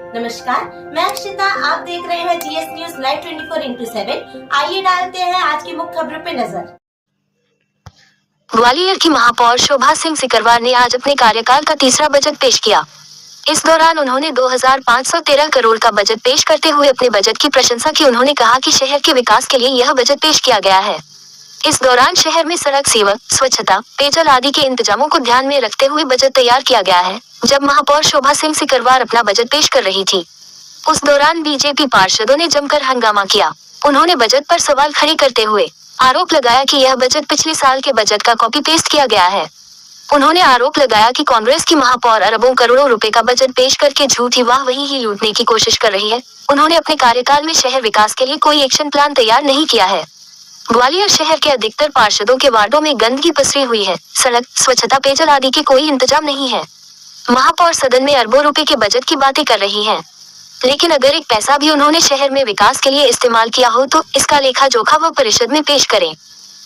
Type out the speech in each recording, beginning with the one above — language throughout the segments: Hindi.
नमस्कार, मैं अक्षिता। आप देख रहे हैं जीएस न्यूज लाइव 24x7। आइए डालते हैं आज की मुख्य खबरों पे नजर। ग्वालियर की महापौर शोभा सिंह सिकरवार ने आज अपने कार्यकाल का तीसरा बजट पेश किया। इस दौरान उन्होंने 2513 करोड़ का बजट पेश करते हुए अपने बजट की प्रशंसा की। उन्होंने कहा कि शहर के विकास के लिए यह बजट पेश किया गया है। इस दौरान शहर में सड़क सेवा, स्वच्छता, पेयजल आदि के इंतजामों को ध्यान में रखते हुए बजट तैयार किया गया है। जब महापौर शोभा सिंह सिकरवार अपना बजट पेश कर रही थी, उस दौरान बीजेपी पार्षदों ने जमकर हंगामा किया। उन्होंने बजट पर सवाल खड़े करते हुए आरोप लगाया कि यह बजट पिछले साल के बजट का कॉपी पेस्ट किया गया है। उन्होंने आरोप लगाया कि कांग्रेस की महापौर अरबों करोड़ों रुपए का बजट पेश करके झूठी वाहवाही ही लूटने की कोशिश कर रही है। उन्होंने अपने कार्यकाल में शहर विकास के लिए कोई एक्शन प्लान तैयार नहीं किया है। ग्वालियर शहर के अधिकतर पार्षदों के वार्डों में गंदगी पसरी हुई है। सड़क, स्वच्छता, पेयजल आदि के कोई इंतजाम नहीं है। महापौर सदन में अरबों रुपए के बजट की बातें कर रही हैं, लेकिन अगर एक पैसा भी उन्होंने शहर में विकास के लिए इस्तेमाल किया हो तो इसका लेखा जोखा वो परिषद में पेश करें।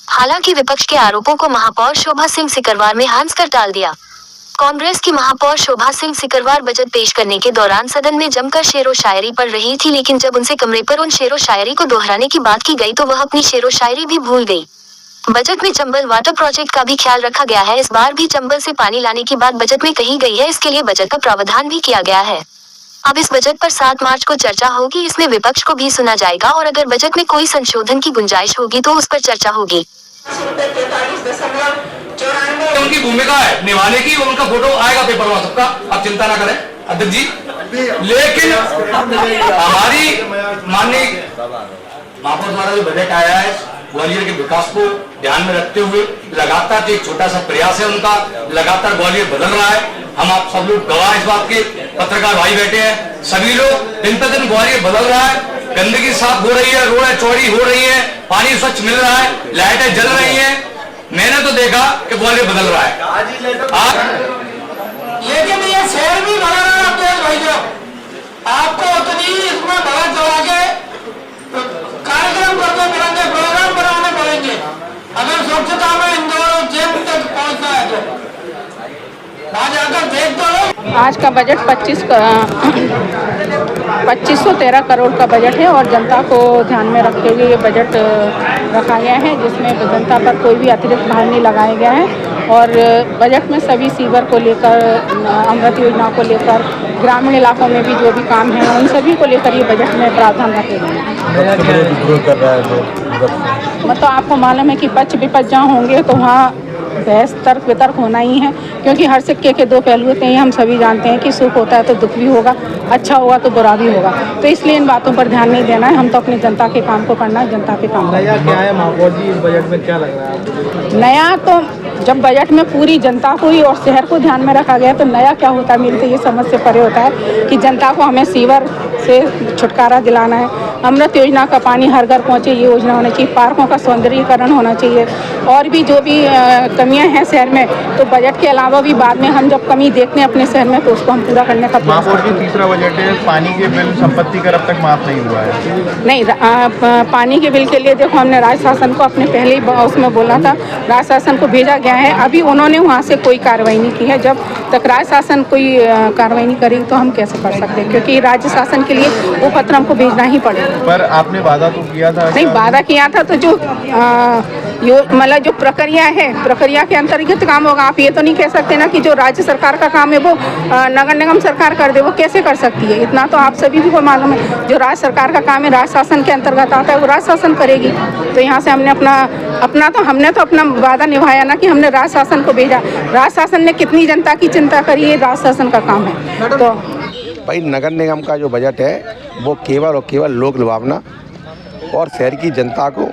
हालांकि विपक्ष के आरोपों को महापौर शोभा सिंह सिकरवार ने हंस कर टाल दिया। कांग्रेस की महापौर शोभा सिंह सिकरवार बजट पेश करने के दौरान सदन में जमकर शेरो शायरी पढ़ रही थी, लेकिन जब उनसे कमरे पर उन शेरो शायरी को दोहराने की बात की गई तो वह अपनी शेरो शायरी भी भूल गई। बजट में चंबल वाटर प्रोजेक्ट का भी ख्याल रखा गया है। इस बार भी चंबल से पानी लाने की बात बजट में कही गई है। इसके लिए बजट का प्रावधान भी किया गया है। अब इस बजट पर 7 मार्च को चर्चा होगी। इसमें विपक्ष को भी सुना जाएगा और अगर बजट में कोई संशोधन की गुंजाइश होगी तो उस पर चर्चा होगी। उनकी भूमिका है निभाने की, उनका फोटो आएगा पेपर में सबका, आप चिंता ना करें अध्यक्ष जी। लेकिन हमारी माननीय महापौर द्वारा जो बजट आया है ग्वालियर के विकास को ध्यान में रखते हुए लगातार एक छोटा सा प्रयास है उनका। लगातार ग्वालियर बदल रहा है। हम आप सब लोग गवाह इस बात के, पत्रकार भाई बैठे हैं, सभी लोग दिन पर दिन ग्वालियर बदल रहा है। गंदगी साफ हो रही है, रोडें चौड़ी हो रही है, पानी स्वच्छ मिल रहा है, लाइटें जल रही हैं। मैंने तो देखा कि ग्वालियर बदल रहा है। लेकिन ये शहर भी बना रहा है भाई, आपको उतनी इसमें बड़ा चला के कार्यक्रम करने पड़ेंगे, प्रोग्राम बनाने पड़ेंगे। अगर स्वच्छता में इंदौर जेल तक पहुंचना है तो वहां जाकर देख तो लो। आज का बजट 2513 करोड़ का बजट है और जनता को ध्यान में रखते हुए ये बजट रखा गया है, जिसमें जनता पर कोई भी अतिरिक्त भार नहीं लगाया गया है। और बजट में सभी सीवर को लेकर, अमृत योजना को लेकर, ग्रामीण इलाकों में भी जो भी काम है उन सभी को लेकर ये बजट में प्रावधान रखे गए हैं। मतलब आपको मालूम है कि पक्ष विपक्ष जहाँ होंगे तो वहाँ बहस तर्क वितर्क होना ही है, क्योंकि हर सिक्के के 2 पहलू होते हैं। हम सभी जानते हैं कि सुख होता है तो दुख भी होगा, अच्छा होगा तो बुरा भी होगा। तो इसलिए इन बातों पर ध्यान नहीं देना है। हम तो अपनी जनता के काम को करना है, जनता के काम। नया क्या है महापौर जी, इस बजट में क्या लग रहा है? नया तो जब बजट में पूरी जनता को ही और शहर को ध्यान में रखा गया तो नया क्या होता है, मेरी तो ये समझ से परे होता है कि जनता को हमें सीवर से छुटकारा दिलाना है। अमृत योजना का पानी हर घर पहुँचे, ये योजना होना चाहिए। पार्कों का सौंदर्यीकरण होना चाहिए। और भी जो भी कमियां हैं शहर में, तो बजट के अलावा भी बाद में हम जब कमी देखते हैं अपने शहर में तो उसको हम पूरा करने का प्रयास महापौर जी तीसरा बजट है, पानी के बिल, संपत्ति कर अब तक माफ नहीं हुआ है। नहीं, पानी के बिल के लिए देखो हमने राज्य शासन को अपने पहले ही उसमें बोला था, राज्य शासन को भेजा गया है। अभी उन्होंने वहाँ से कोई कार्रवाई नहीं की है। जब तक राज्य शासन कोई कार्रवाई नहीं करेगी तो हम कैसे कर सकते हैं, क्योंकि राज्य शासन के लिए वो पत्र हमको भेजना ही पड़ेगा। पर आपने वादा तो किया था। नहीं, वादा किया था तो जो मतलब जो प्रक्रिया है, प्रक्रिया के अंतर्गत काम होगा। आप ये तो नहीं कह सकते ना कि जो राज्य सरकार का काम है वो नगर निगम सरकार कर दे, वो कैसे कर सकती है? इतना तो आप सभी को मालूम है। जो राज्य सरकार का काम है राज्य शासन के अंतर्गत आता है, वो राज्य शासन करेगी। तो यहाँ से हमने हमने तो अपना वादा निभाया ना कि हमने राज्य शासन को भेजा। राज्य शासन ने कितनी जनता की चिंता करी, ये राज्य शासन का काम है। तो भाई नगर निगम का जो बजट है वो केवल और केवल लोक लुभावना और शहर की जनता को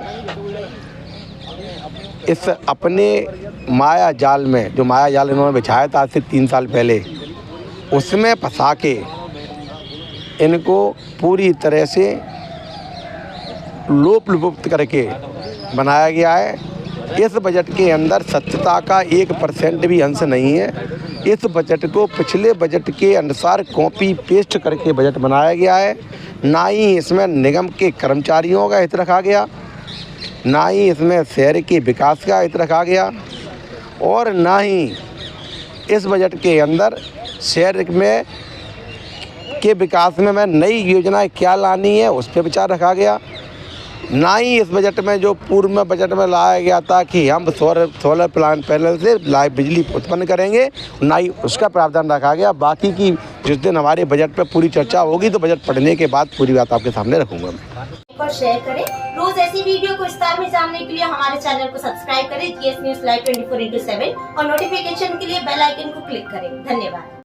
इस अपने माया जाल में, जो माया जाल इन्होंने बिछाया था आज से 3 साल पहले, उसमें फंसा के इनको पूरी तरह से लोप लुप्त करके बनाया गया है। इस बजट के अंदर सत्यता का 1% भी अंश नहीं है। इस बजट को पिछले बजट के अनुसार कॉपी पेस्ट करके बजट बनाया गया है। ना ही इसमें निगम के कर्मचारियों का हित रखा गया, ना ही इसमें शहर के विकास का हित रखा गया, और ना ही इस बजट के अंदर शहर में के विकास में नई योजनाएं क्या लानी है उस पर विचार रखा गया। ना ही इस बजट में जो पूर्व में बजट में लाया गया था कि हम सोलर प्लांट पैनल से लाइव बिजली उत्पन्न करेंगे, ना ही उसका प्रावधान रखा गया। बाकी की जिस दिन हमारे बजट पर पूरी चर्चा होगी तो बजट पढ़ने के बाद पूरी बात आपके सामने रखूंगा। और शेयर करें। रोज ऐसी वीडियो को विस्तार में जानने के लिए हमारे चैनल को सब्सक्राइब करें GS News Live 24/7 और नोटिफिकेशन के लिए बेल आइकन को क्लिक करें। धन्यवाद।